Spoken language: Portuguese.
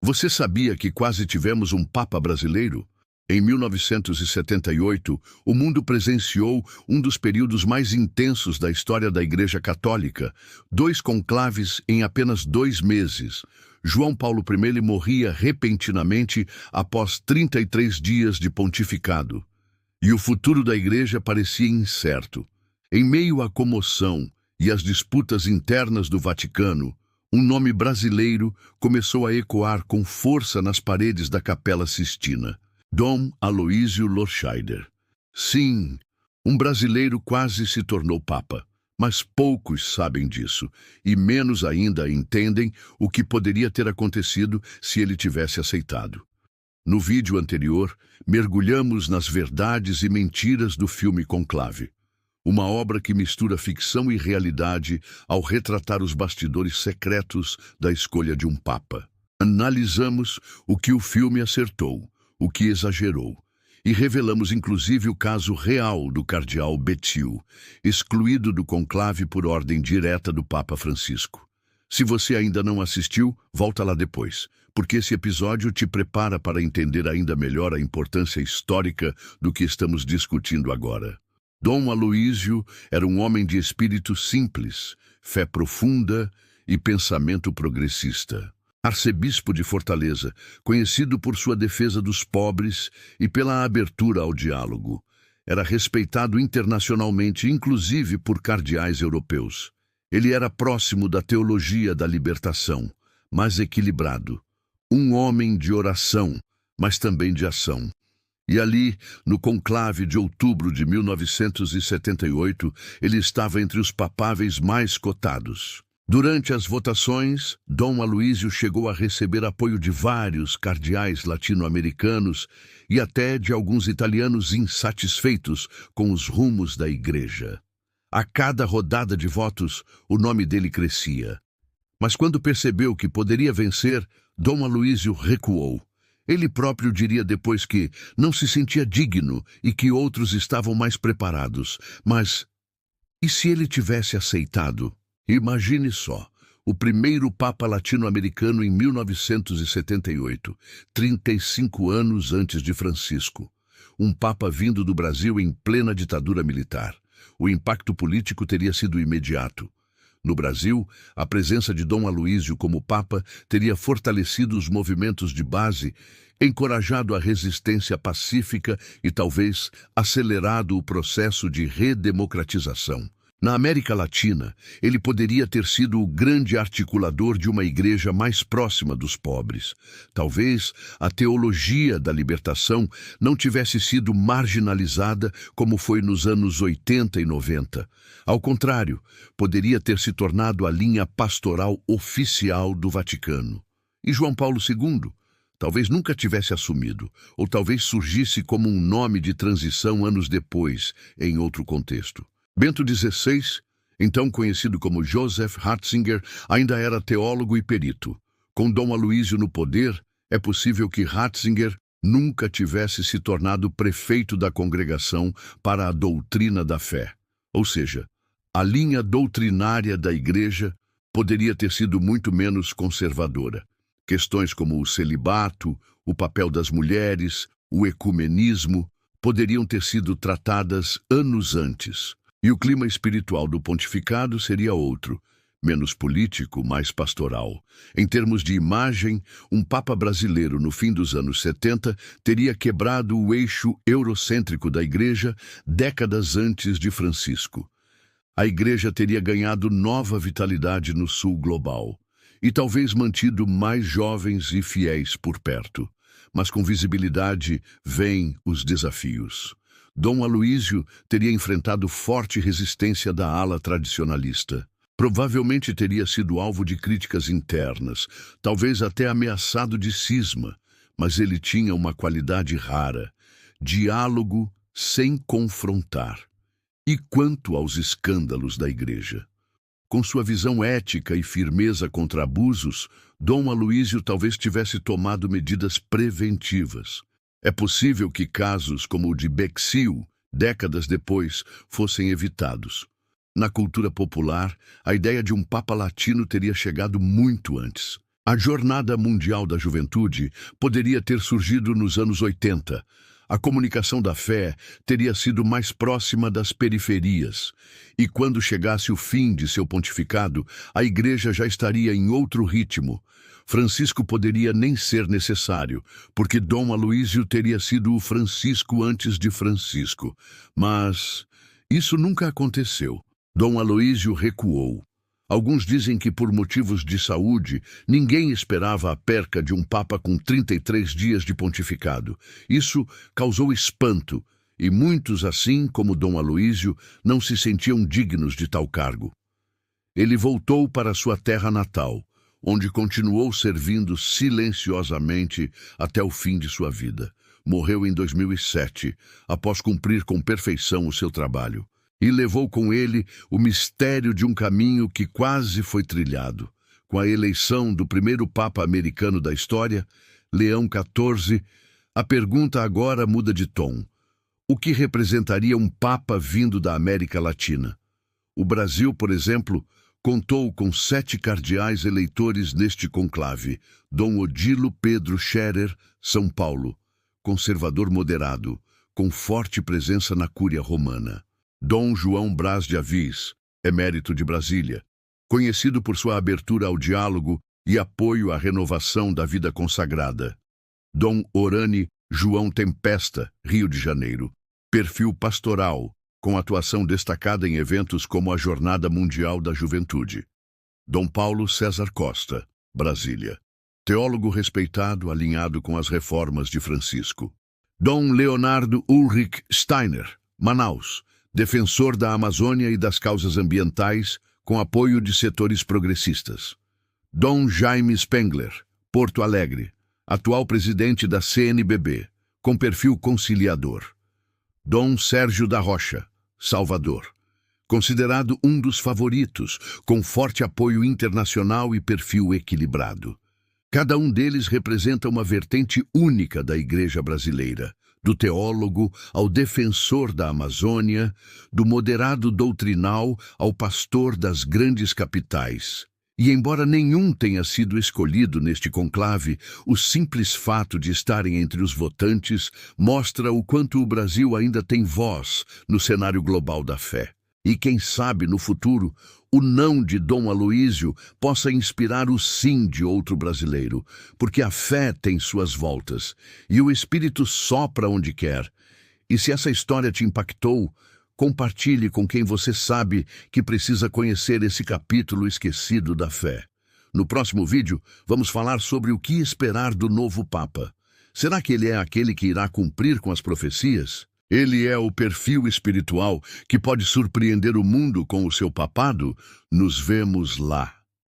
Você sabia que quase tivemos um Papa brasileiro? Em 1978, o mundo presenciou um dos períodos mais intensos da história da Igreja Católica, 2 conclaves em apenas 2 meses. João Paulo I morria repentinamente após 33 dias de pontificado. E o futuro da Igreja parecia incerto. Em meio à comoção e às disputas internas do Vaticano, um nome brasileiro começou a ecoar com força nas paredes da Capela Sistina: Dom Aloísio Lorscheider. Sim, um brasileiro quase se tornou Papa, mas poucos sabem disso, e menos ainda entendem o que poderia ter acontecido se ele tivesse aceitado. No vídeo anterior, mergulhamos nas verdades e mentiras do filme Conclave, uma obra que mistura ficção e realidade ao retratar os bastidores secretos da escolha de um Papa. Analisamos o que o filme acertou, o que exagerou, e revelamos inclusive o caso real do cardeal Bethiou, excluído do conclave por ordem direta do Papa Francisco. Se você ainda não assistiu, volta lá depois, porque esse episódio te prepara para entender ainda melhor a importância histórica do que estamos discutindo agora. Dom Aloísio era um homem de espírito simples, fé profunda e pensamento progressista. Arcebispo de Fortaleza, conhecido por sua defesa dos pobres e pela abertura ao diálogo. Era respeitado internacionalmente, inclusive por cardeais europeus. Ele era próximo da teologia da libertação, mas equilibrado. Um homem de oração, mas também de ação. E ali, no conclave de outubro de 1978, ele estava entre os papáveis mais cotados. Durante as votações, Dom Aloísio chegou a receber apoio de vários cardeais latino-americanos e até de alguns italianos insatisfeitos com os rumos da Igreja. A cada rodada de votos, o nome dele crescia. Mas quando percebeu que poderia vencer, Dom Aloísio recuou. Ele próprio diria depois que não se sentia digno e que outros estavam mais preparados. Mas e se ele tivesse aceitado? Imagine só, o primeiro Papa latino-americano em 1978, 35 anos antes de Francisco. Um Papa vindo do Brasil em plena ditadura militar. O impacto político teria sido imediato. No Brasil, a presença de Dom Aloísio como Papa teria fortalecido os movimentos de base, encorajado a resistência pacífica e talvez acelerado o processo de redemocratização. Na América Latina, ele poderia ter sido o grande articulador de uma igreja mais próxima dos pobres. Talvez a teologia da libertação não tivesse sido marginalizada como foi nos anos 80 e 90. Ao contrário, poderia ter se tornado a linha pastoral oficial do Vaticano. E João Paulo II? Talvez nunca tivesse assumido, ou talvez surgisse como um nome de transição anos depois, em outro contexto. Bento XVI, então conhecido como Joseph Ratzinger, ainda era teólogo e perito. Com Dom Aloísio no poder, é possível que Ratzinger nunca tivesse se tornado prefeito da Congregação para a Doutrina da Fé. Ou seja, a linha doutrinária da Igreja poderia ter sido muito menos conservadora. Questões como o celibato, o papel das mulheres, o ecumenismo, poderiam ter sido tratadas anos antes. E o clima espiritual do pontificado seria outro, menos político, mais pastoral. Em termos de imagem, um Papa brasileiro no fim dos anos 70 teria quebrado o eixo eurocêntrico da Igreja décadas antes de Francisco. A Igreja teria ganhado nova vitalidade no sul global e talvez mantido mais jovens e fiéis por perto. Mas com visibilidade vêm os desafios. Dom Aloísio teria enfrentado forte resistência da ala tradicionalista. Provavelmente teria sido alvo de críticas internas, talvez até ameaçado de cisma, mas ele tinha uma qualidade rara: diálogo sem confrontar. E quanto aos escândalos da Igreja? Com sua visão ética e firmeza contra abusos, Dom Aloísio talvez tivesse tomado medidas preventivas. É possível que casos como o de Bethiou, décadas depois, fossem evitados. Na cultura popular, a ideia de um Papa latino teria chegado muito antes. A Jornada Mundial da Juventude poderia ter surgido nos anos 80. A comunicação da fé teria sido mais próxima das periferias. E quando chegasse o fim de seu pontificado, a Igreja já estaria em outro ritmo. Francisco poderia nem ser necessário, porque Dom Aloísio teria sido o Francisco antes de Francisco. Mas isso nunca aconteceu. Dom Aloísio recuou. Alguns dizem que, por motivos de saúde, ninguém esperava a perca de um papa com 33 dias de pontificado. Isso causou espanto, e muitos, assim como Dom Aloísio, não se sentiam dignos de tal cargo. Ele voltou para sua terra natal, onde continuou servindo silenciosamente até o fim de sua vida. Morreu em 2007, após cumprir com perfeição o seu trabalho. E levou com ele o mistério de um caminho que quase foi trilhado. Com a eleição do primeiro Papa americano da história, Leão XIV, a pergunta agora muda de tom. O que representaria um Papa vindo da América Latina? O Brasil, por exemplo, contou com 7 cardeais eleitores neste conclave. Dom Odilo Pedro Scherer, São Paulo, conservador moderado, com forte presença na Cúria Romana. Dom João Braz de Aviz, emérito de Brasília, conhecido por sua abertura ao diálogo e apoio à renovação da vida consagrada. Dom Orani João Tempesta, Rio de Janeiro, perfil pastoral, com atuação destacada em eventos como a Jornada Mundial da Juventude. Dom Paulo César Costa, Brasília, teólogo respeitado alinhado com as reformas de Francisco. Dom Leonardo Ulrich Steiner, Manaus, defensor da Amazônia e das causas ambientais, com apoio de setores progressistas. Dom Jaime Spengler, Porto Alegre, atual presidente da CNBB, com perfil conciliador. Dom Sérgio da Rocha, Salvador, considerado um dos favoritos, com forte apoio internacional e perfil equilibrado. Cada um deles representa uma vertente única da Igreja brasileira, do teólogo ao defensor da Amazônia, do moderado doutrinal ao pastor das grandes capitais. E embora nenhum tenha sido escolhido neste conclave, o simples fato de estarem entre os votantes mostra o quanto o Brasil ainda tem voz no cenário global da fé. E quem sabe, no futuro, o não de Dom Aloísio possa inspirar o sim de outro brasileiro, porque a fé tem suas voltas, e o Espírito sopra onde quer. E se essa história te impactou, compartilhe com quem você sabe que precisa conhecer esse capítulo esquecido da fé. No próximo vídeo, vamos falar sobre o que esperar do novo Papa. Será que ele é aquele que irá cumprir com as profecias? Ele é o perfil espiritual que pode surpreender o mundo com o seu papado? Nos vemos lá.